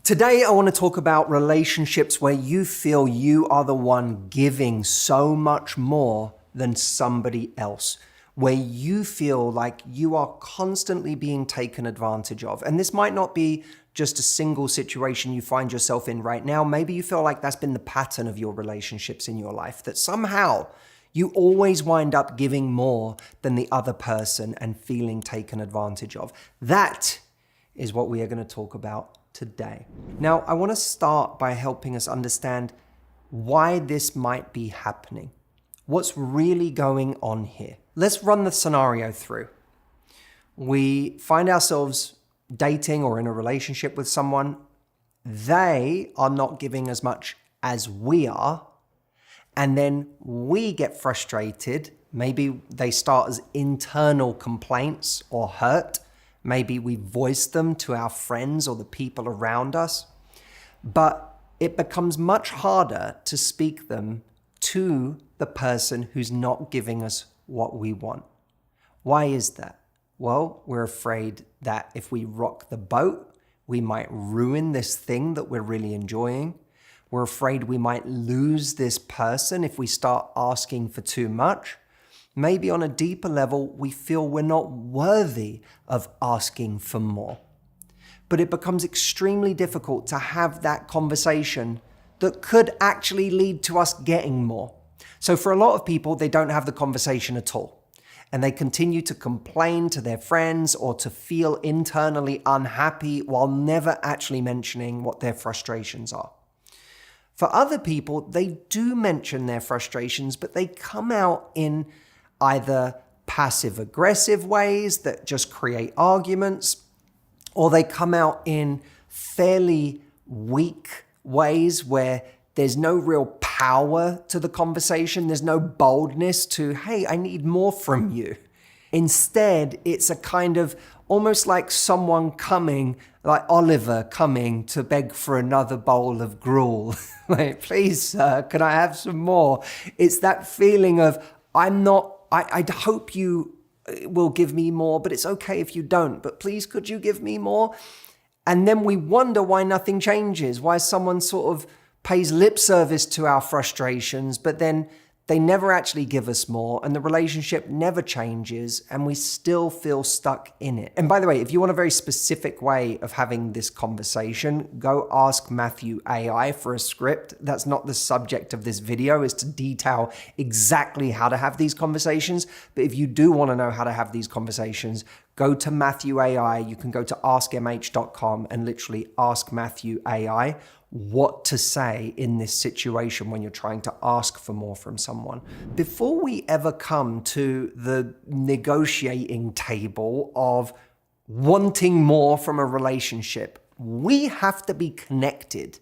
Today, I want to talk about relationships where you feel you are the one giving so much more than somebody else, where you feel like you are constantly being taken advantage of. And this might not be just a single situation you find yourself in right now. Maybe you feel like that's been the pattern of your relationships in your life, that somehow you always wind up giving more than the other person and feeling taken advantage of. That is what we are going to talk about today. Now, I want to start by helping us understand why this might be happening. What's really going on here? Let's run the scenario through. We find ourselves dating or in a relationship with someone. They are not giving as much as we are. And then we get frustrated. Maybe they start as internal complaints or hurt. Maybe we voice them to our friends or the people around us. But it becomes much harder to speak them to the person who's not giving us what we want. Why is that? Well, we're afraid that if we rock the boat, we might ruin this thing that we're really enjoying. We're afraid we might lose this person if we start asking for too much. Maybe on a deeper level, we feel we're not worthy of asking for more. But it becomes extremely difficult to have that conversation that could actually lead to us getting more. So for a lot of people, they don't have the conversation at all. And they continue to complain to their friends or to feel internally unhappy while never actually mentioning what their frustrations are. For other people, they do mention their frustrations, but they come out in either passive-aggressive ways that just create arguments, or they come out in fairly weak ways where there's no real power to the conversation. There's no boldness to, hey, I need more from you. Instead, it's a kind of almost like someone coming, like Oliver coming to beg for another bowl of gruel. Like, please, sir, can I have some more? It's that feeling of, I hope you will give me more, but it's okay if you don't. But please, could you give me more? And then we wonder why nothing changes, why someone sort of pays lip service to our frustrations, but then they never actually give us more, and the relationship never changes, and we still feel stuck in it. And by the way, if you want a very specific way of having this conversation, go ask Matthew AI for a script. That's not the subject of this video, is to detail exactly how to have these conversations. But if you do want to know how to have these conversations, go to Matthew AI. You can go to askmh.com and literally ask Matthew AI what to say in this situation when you're trying to ask for more from someone. Before we ever come to the negotiating table of wanting more from a relationship, we have to be connected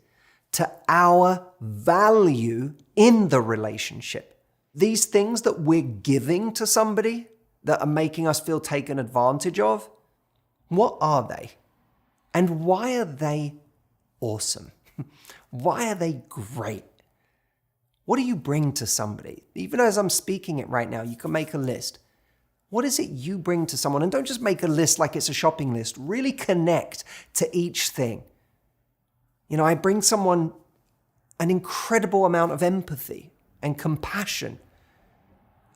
to our value in the relationship. These things that we're giving to somebody that are making us feel taken advantage of, what are they? And why are they awesome? Why are they great? What do you bring to somebody? Even as I'm speaking it right now, you can make a list. What is it you bring to someone? And don't just make a list like it's a shopping list. Really connect to each thing. You know, I bring someone an incredible amount of empathy and compassion.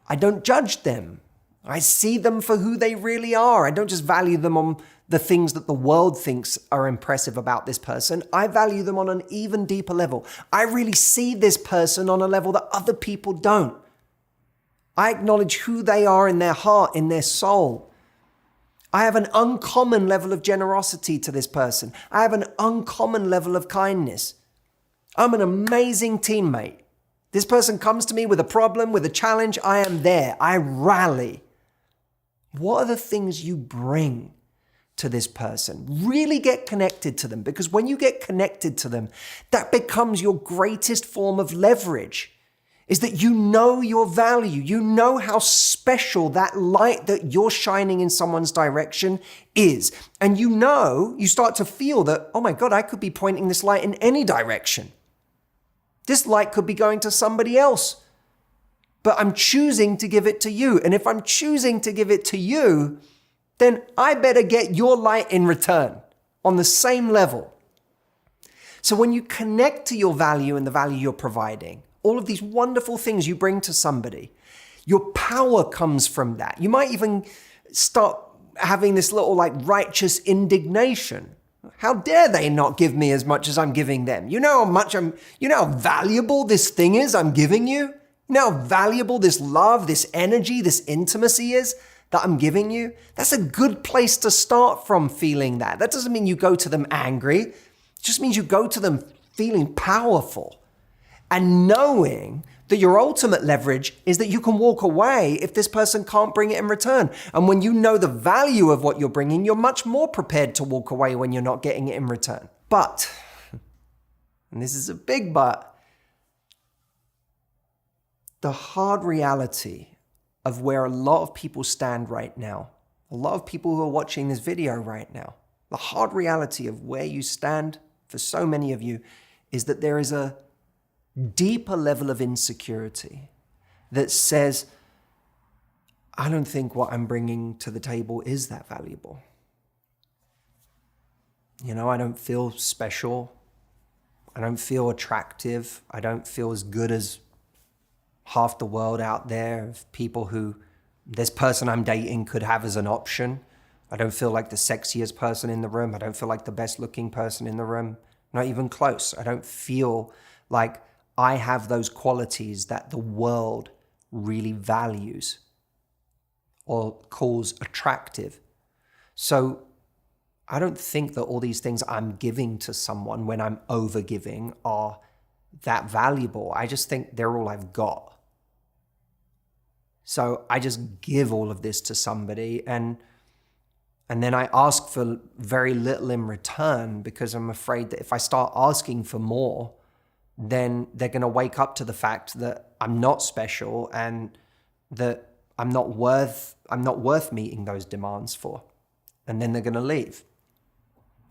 I don't judge them. I see them for who they really are. I don't just value them on the things that the world thinks are impressive about this person. I value them on an even deeper level. I really see this person on a level that other people don't. I acknowledge who they are in their heart, in their soul. I have an uncommon level of generosity to this person. I have an uncommon level of kindness. I'm an amazing teammate. This person comes to me with a problem, with a challenge. I am there. I rally. What are the things you bring to this person? Really get connected to them, because when you get connected to them, that becomes your greatest form of leverage, is that you know your value. You know how special that light that you're shining in someone's direction is. And you start to feel that, oh my God, I could be pointing this light in any direction. This light could be going to somebody else, but I'm choosing to give it to you. And if I'm choosing to give it to you, then I better get your light in return on the same level. So when you connect to your value and the value you're providing, all of these wonderful things you bring to somebody, your power comes from that. You might even start having this little like righteous indignation. How dare they not give me as much as I'm giving them? You know how valuable this thing is I'm giving you? You know how valuable this love, this energy, this intimacy is that I'm giving you? That's a good place to start from, feeling that. That doesn't mean you go to them angry. It just means you go to them feeling powerful and knowing that your ultimate leverage is that you can walk away if this person can't bring it in return. And when you know the value of what you're bringing, you're much more prepared to walk away when you're not getting it in return. But, and this is a big but, the hard reality of where a lot of people stand right now, a lot of people who are watching this video right now, the hard reality of where you stand for so many of you is that there is a deeper level of insecurity that says, I don't think what I'm bringing to the table is that valuable. You know, I don't feel special. I don't feel attractive. I don't feel as good as half the world out there of people who this person I'm dating could have as an option. I don't feel like the sexiest person in the room. I don't feel like the best looking person in the room. Not even close. I don't feel like I have those qualities that the world really values or calls attractive. So I don't think that all these things I'm giving to someone when I'm over giving are that valuable. I just think they're all I've got. So I just give all of this to somebody and then I ask for very little in return because I'm afraid that if I start asking for more, then they're going to wake up to the fact that I'm not special and that I'm not worth meeting those demands for. And then they're going to leave.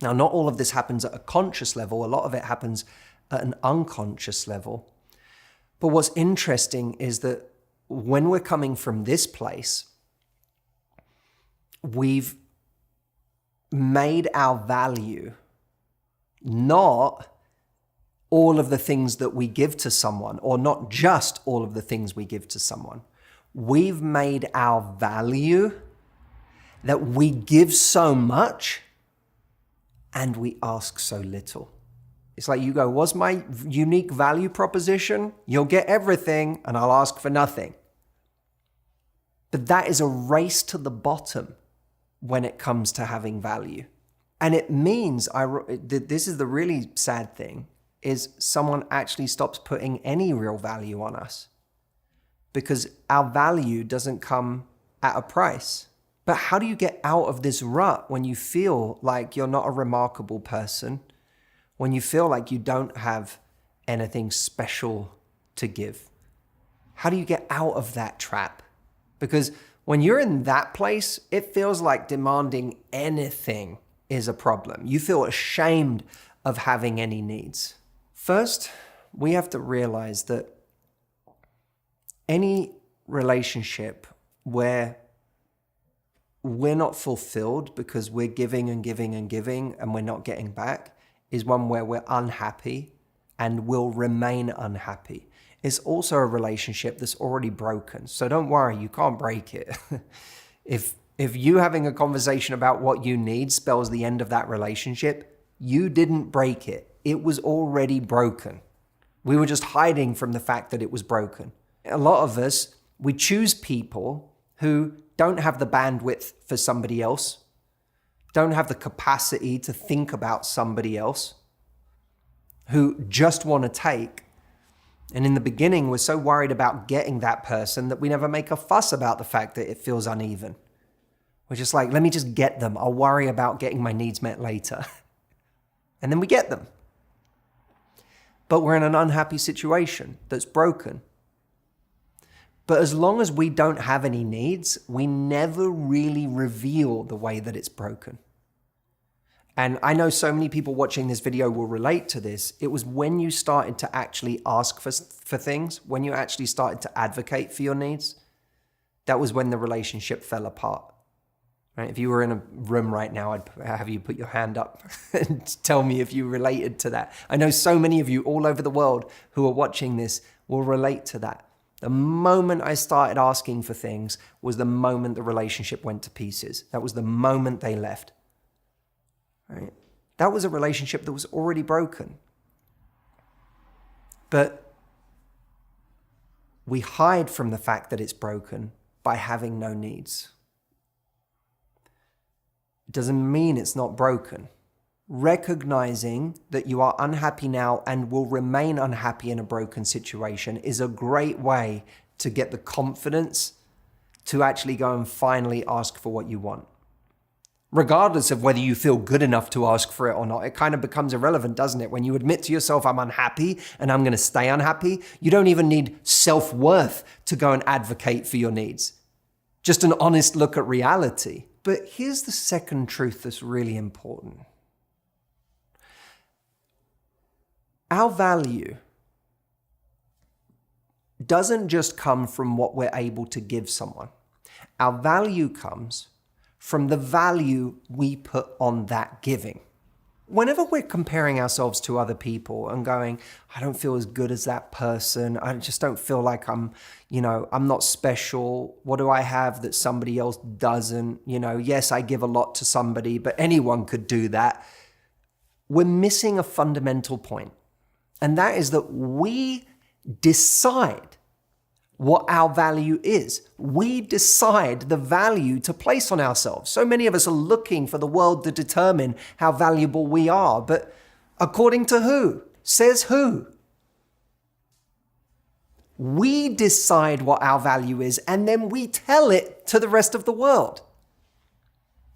Now, not all of this happens at a conscious level. A lot of it happens at an unconscious level. But what's interesting is that when we're coming from this place, we've made our value not all of the things that we give to someone, or not just all of the things we give to someone. We've made our value that we give so much and we ask so little. It's like you go, what's my unique value proposition? You'll get everything and I'll ask for nothing. But that is a race to the bottom when it comes to having value. And it means, this is the really sad thing, is someone actually stops putting any real value on us because our value doesn't come at a price. But how do you get out of this rut when you feel like you're not a remarkable person, when you feel like you don't have anything special to give? How do you get out of that trap? Because when you're in that place, it feels like demanding anything is a problem. You feel ashamed of having any needs. First, we have to realize that any relationship where we're not fulfilled because we're giving and giving and giving and we're not getting back is one where we're unhappy and will remain unhappy. It's also a relationship that's already broken. So don't worry, you can't break it. If you having a conversation about what you need spells the end of that relationship, you didn't break it. It was already broken. We were just hiding from the fact that it was broken. A lot of us, we choose people who don't have the bandwidth for somebody else, don't have the capacity to think about somebody else, who just want to take. And in the beginning, we're so worried about getting that person that we never make a fuss about the fact that it feels uneven. We're just like, let me just get them. I'll worry about getting my needs met later. And then we get them. But we're in an unhappy situation that's broken. But as long as we don't have any needs, we never really reveal the way that it's broken. And I know so many people watching this video will relate to this. It was when you started to actually ask for things, when you actually started to advocate for your needs, that was when the relationship fell apart. Right? If you were in a room right now, I'd have you put your hand up and tell me if you related to that. I know so many of you all over the world who are watching this will relate to that. The moment I started asking for things was the moment the relationship went to pieces. That was the moment they left. Right? That was a relationship that was already broken. But we hide from the fact that it's broken by having no needs. It doesn't mean it's not broken. Recognizing that you are unhappy now and will remain unhappy in a broken situation is a great way to get the confidence to actually go and finally ask for what you want. Regardless of whether you feel good enough to ask for it or not, it kind of becomes irrelevant, doesn't it? When you admit to yourself, I'm unhappy and I'm going to stay unhappy, you don't even need self-worth to go and advocate for your needs. Just an honest look at reality. But here's the second truth that's really important. Our value doesn't just come from what we're able to give someone. Our value comes from the value we put on that giving. Whenever we're comparing ourselves to other people and going, I don't feel as good as that person. I just don't feel like I'm not special. What do I have that somebody else doesn't? Yes, I give a lot to somebody, but anyone could do that. We're missing a fundamental point. And that is that we decide what our value is. We decide the value to place on ourselves. So many of us are looking for the world to determine how valuable we are. But according to who? Says who? We decide what our value is, and then we tell it to the rest of the world.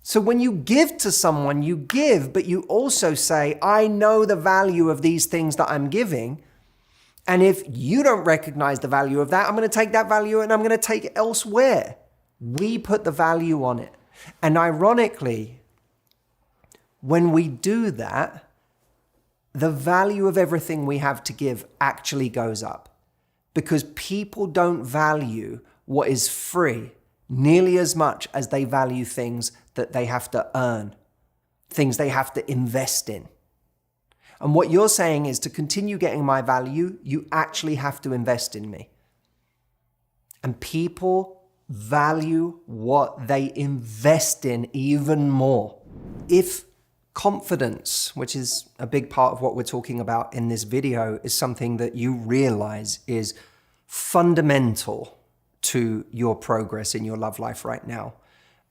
So when you give to someone, you give, but you also say, I know the value of these things that I'm giving. And if you don't recognize the value of that, I'm going to take that value and I'm going to take it elsewhere. We put the value on it. And ironically, when we do that, the value of everything we have to give actually goes up. Because people don't value what is free nearly as much as they value things that they have to earn, things they have to invest in. And what you're saying is to continue getting my value, you actually have to invest in me. And people value what they invest in even more. If confidence, which is a big part of what we're talking about in this video, is something that you realize is fundamental to your progress in your love life right now,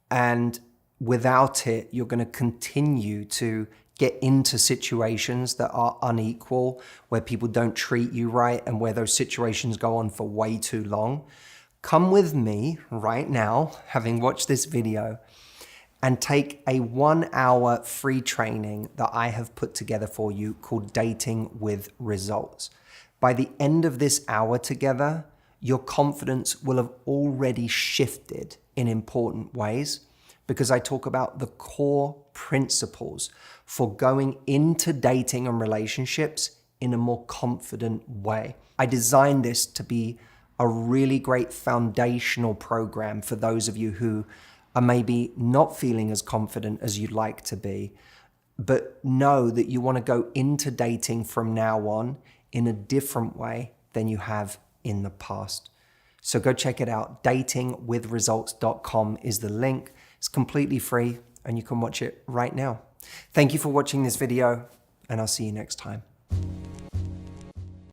and without it, you're going to continue to get into situations that are unequal, where people don't treat you right and where those situations go on for way too long. Come with me right now, having watched this video, and take a 1-hour free training that I have put together for you called Dating with Results. By the end of this hour together, your confidence will have already shifted in important ways, because I talk about the core principles for going into dating and relationships in a more confident way. I designed this to be a really great foundational program for those of you who are maybe not feeling as confident as you'd like to be, but know that you want to go into dating from now on in a different way than you have in the past. So go check it out. Datingwithresults.com is the link. It's completely free and you can watch it right now. Thank you for watching this video, and I'll see you next time.